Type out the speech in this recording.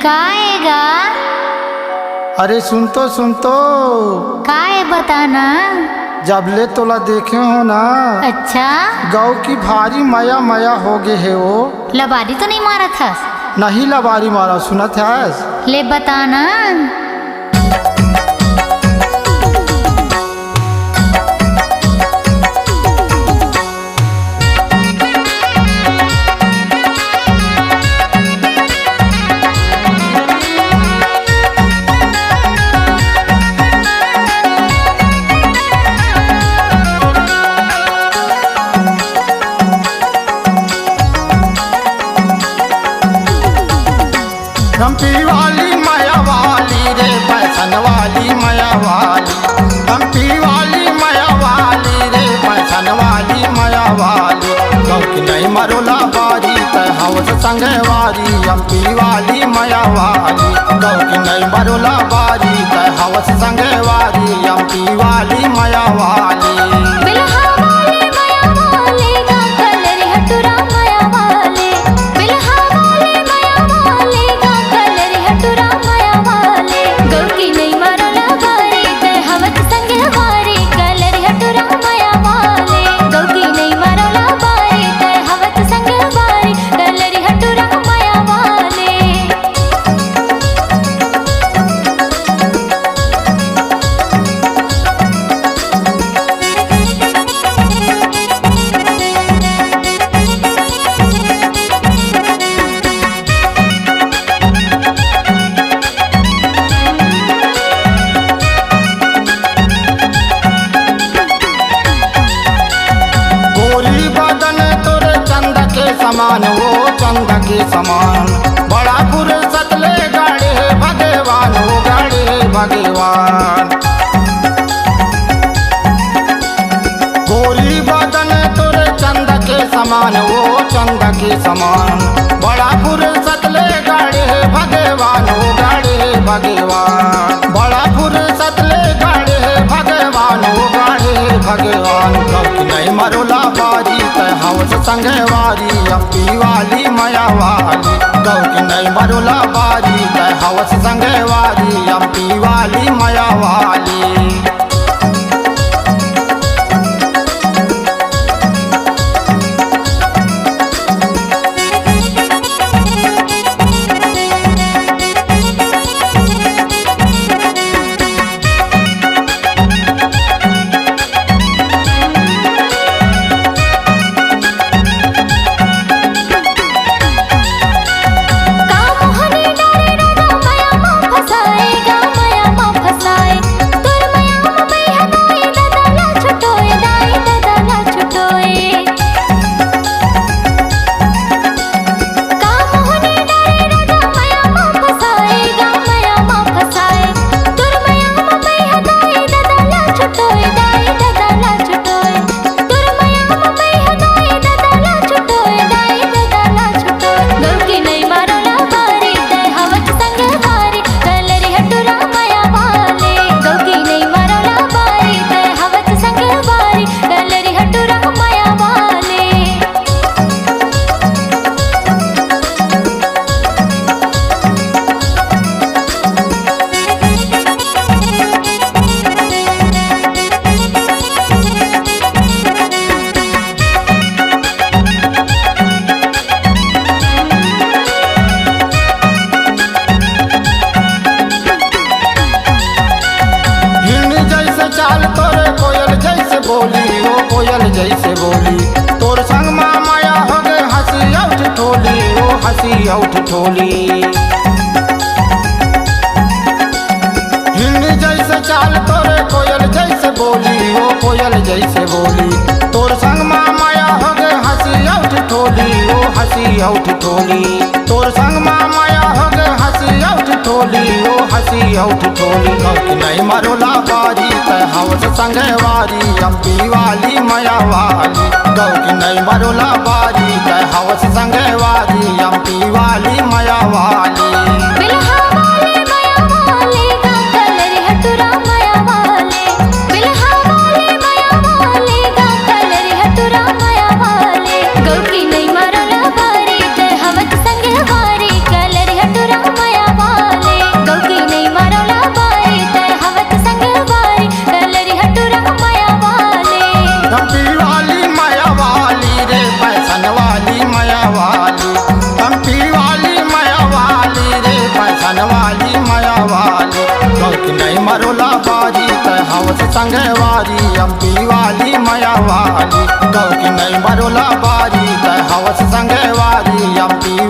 काएगा? अरे सुन तो काए बताना। जबले तोला देखे हो ना। अच्छा, गौ की भारी माया माया हो गए है वो। लबारी तो नहीं मारा था? नहीं लबारी मारा, सुना था। ले बताना। हम्पी वाली माया वाली रे, पैसन वाली माया वाली। हम्पी वाली माया वाली रे, पैसन वाली माया वाली। गौ की नहीं मरोला बारी तय हवस संगे वारी। हम्पी वाली माया वाली, गौ की नहीं मरोला बारी तय हवस संगे वारी। हम्पी वाली माया वाली। समान वो चंद के समान, बड़ा फुर्सत ले गाड़े भगवान, वो गाड़े भगवान। गोरी बदन तोरे चंद के समान, वो चंद के समान, बड़ा फुर्सत ले गाड़े भगवान, वो गाड़े भगवान। बड़ा फुर्सत ले गाड़े भगवान, वो गाड़े भगवान। नहीं मरोला बारी तय हवस संगे वारी। हम्पी वाली माया वाली, गौ की नहीं मरोला बारी तय हवस संगे वारी। हम्पी वाली माया वाली। बोली वो कोयल जैसे बोली, तोर संग माया हो गए हंसी उठ ठोली, वो हंसी उठ ठोली। हिंद जैसे चाल तोरे कोयल जैसे बोली, वो कोयल जैसे बोली, तोर संग माया हो गए हंसी उठ ठोली, वो हंसी उठ ठोली। तोर संग माया हो गए हंसी उठ ठोली, वो हंसी उठ ठोली। नहीं मरोला बारी तय हवस संगे वारी। हम्पी वाली माया वाली, गौ की नहीं मरोला बारी तय हवस संगे वारी। हम्पी वाली माया वाली। गौ की नहीं मरोला बारी तय हवस संगे वारी। कलर हटुरा माया संगे वारी एमपी वाली माया वाली कहो कि नहीं बरोला बारी तय हवस संगे वारी एमपी